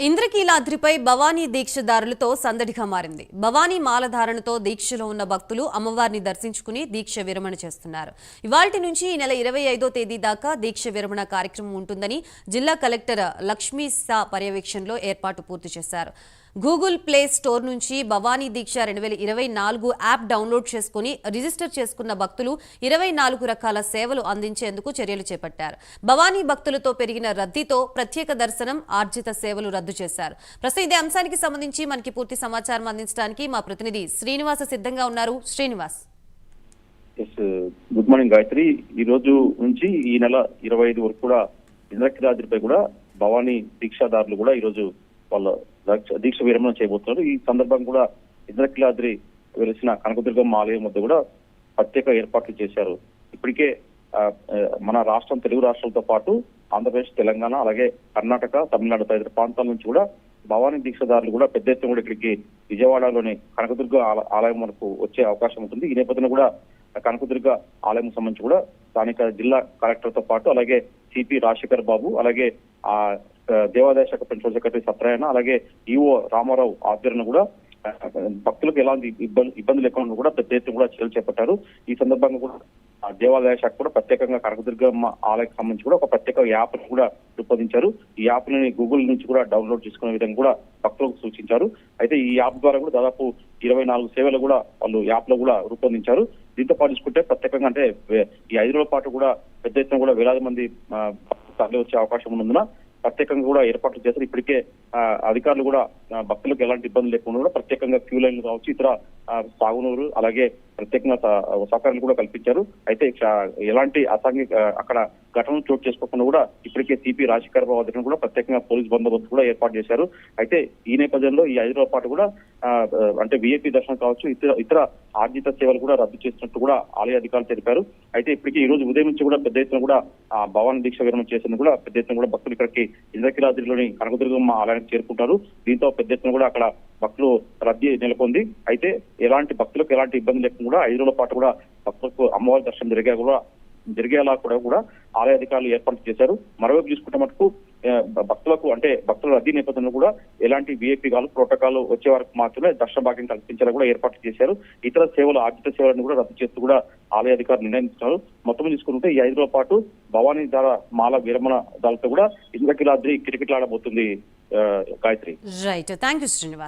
ఇంద్రకీలాద్రిపై భవానీ దీక్షదారులతో సందడిగా మారింది. భవానీ మాలధారణతో దీక్షలో ఉన్న భక్తులు అమ్మవారిని దర్శించుకుని దీక్ష విరమణ చేస్తున్నారు. ఇవాల్టి నుంచి ఈ నెల 25వ తేదీ దాకా దీక్ష విరమణ కార్యక్రమం ఉంటుందని జిల్లా కలెక్టర్ లక్ష్మీ సా పర్యవేక్షణలో ఏర్పాటు పూర్తి చేశారు. గూగుల్ ప్లే స్టోర్ నుంచి భవానీ దీక్ష 2024 యాప్ డౌన్లోడ్ చేసుకుని రిజిస్టర్ చేసుకున్న భక్తులు 24 రకాల సేవలు అందించేందుకు చర్యలు చేపట్టారు. భవానీ భక్తులతో పెరిగిన రద్దీతో ప్రత్యేక దర్శనం, ఆర్జిత సేవలు రద్దు చేశారు. ప్రస్తుతం ఇదే అంశానికి సంబంధించి మనకి పూర్తి సమాచారం అందించడానికి మా ప్రతినిధి శ్రీనివాస సిద్ధంగా ఉన్నారు. శ్రీనివాస్. Good morning Gayatri. ఈ రోజు నుంచి ఈ నెల 25 వరకు కూడా ఇంద్రకీలాద్రిపై కూడా భవానీ దీక్షాదారులు కూడా ఈ రోజు వాళ్ళ దీక్ష విరమణ చేయబోతున్నారు. ఈ సందర్భంగా కూడా ఇంద్రకీలాద్రి వెలిసిన కనకదుర్గమ్మ ఆలయం వద్ద కూడా ప్రత్యేక ఏర్పాట్లు చేశారు. ఇప్పటికే మన రాష్ట్రం, తెలుగు రాష్ట్రాలతో పాటు ఆంధ్రప్రదేశ్, తెలంగాణ, అలాగే కర్ణాటక, తమిళనాడు తదితర ప్రాంతాల నుంచి కూడా భవానీ దీక్షదారులు కూడా పెద్ద ఎత్తున కూడా ఇక్కడికి విజయవాడలోని కనకదుర్గ ఆలయం వరకు వచ్చే అవకాశం ఉంటుంది. ఈ నేపథ్యంలో కూడా కనకదుర్గ ఆలయం సంబంధించి కూడా స్థానిక జిల్లా కలెక్టర్ తో పాటు అలాగే సిపి రాజశేఖర్ బాబు, అలాగే దేవాదాయ శాఖ ప్రిన్సిపల్ సెక్రటరీ సత్యనారాయణ, అలాగే ఈఓ రామారావు ఆధ్వర్యంలో కూడా భక్తులకు ఎలాంటి ఇబ్బంది లేకుండా కూడా పెద్ద ఎత్తున కూడా చర్యలు చేపట్టారు. ఈ సందర్భంగా కూడా దేవాదాయ శాఖ కూడా ప్రత్యేకంగా కనకదుర్గమ్మ ఆలయానికి సంబంధించి కూడా ఒక ప్రత్యేక యాప్ కూడా రూపొందించారు. ఈ యాప్ ని గూగుల్ నుంచి కూడా డౌన్లోడ్ చేసుకునే విధంగా కూడా భక్తులకు సూచించారు. అయితే ఈ యాప్ ద్వారా కూడా దాదాపు 24 సేవలు కూడా వాళ్ళు యాప్ లో కూడా రూపొందించారు. దీంతో పాటు చూసుకుంటే ప్రత్యేకంగా అంటే ఈ 5 రోజుల పాటు కూడా పెద్ద ఎత్తున కూడా వేలాది మంది తరలి వచ్చే అవకాశం ఉన్నందున ప్రత్యేకంగా కూడా ఏర్పాట్లు చేశారు. ఇప్పటికే అధికారులు కూడా భక్తులకు ఎలాంటి ఇబ్బంది లేకుండా కూడా ప్రత్యేకంగా క్యూ లైన్లు కావచ్చు, ఇతర సాగునూరు, అలాగే ప్రత్యేకంగా సౌకర్యాలు కూడా కల్పించారు. అయితే ఎలాంటి అసాంఘిక అక్కడ ఘటనలు చోటు చేసుకోకుండా కూడా ఇప్పటికే సిపి రాజశేఖర్ బాబు దగ్గర కూడా ప్రత్యేకంగా పోలీస్ బందోబస్తు కూడా ఏర్పాటు చేశారు. అయితే ఈ నేపథ్యంలో ఈ 5 రోజుల పాటు కూడా అంటే విఐపి దర్శనం కావచ్చు, ఇతర ఆర్జిత సేవలు కూడా రద్దు చేసినట్టు కూడా ఆలయ అధికారులు తెలిపారు. అయితే ఇప్పటికీ ఈ రోజు ఉదయం నుంచి కూడా పెద్ద ఎత్తున కూడా భవానీ దీక్ష విరమణ చేసేందుకు కూడా పెద్ద ఎత్తున కూడా భక్తులు ఇక్కడికి ఇంద్రకీలాద్రిలోని కనకదుర్గమ్మ ఆలయానికి చేరుకుంటారు. దీంతో పెద్ద ఎత్తున కూడా అక్కడ భక్తులు రద్దీ నెలకొంది. అయితే ఎలాంటి భక్తులకు ఎలాంటి ఇబ్బంది లేకుండా కూడా 5 రోజుల పాటు కూడా భక్తులకు అమ్మవారి దర్శనం జరిగేలా కూడా ఆలయ అధికారులు ఏర్పాటు చేశారు. మరోవైపు చూసుకుంటే మటుకు భక్తులకు అంటే భక్తుల రద్దీ నేపథ్యంలో కూడా ఎలాంటి విఐపి కాలు ప్రోటోకాల్ వచ్చే వరకు మాత్రమే దర్శన భాగ్యం కల్పించేలా కూడా ఏర్పాట్లు చేశారు. ఇతర సేవలు, ఆర్జిత సేవలను కూడా రద్దు చేస్తూ కూడా ఆలయ అధికారులు నిర్ణయించారు. మొత్తం తీసుకుంటే ఈ 5 రోజుల పాటు భవానీ మాల విరమణ దాలతో కూడా ఇంద్రకీలాద్రి కిటకిటలాడబోతుంది Gayatri. Right, thank you Srinivas.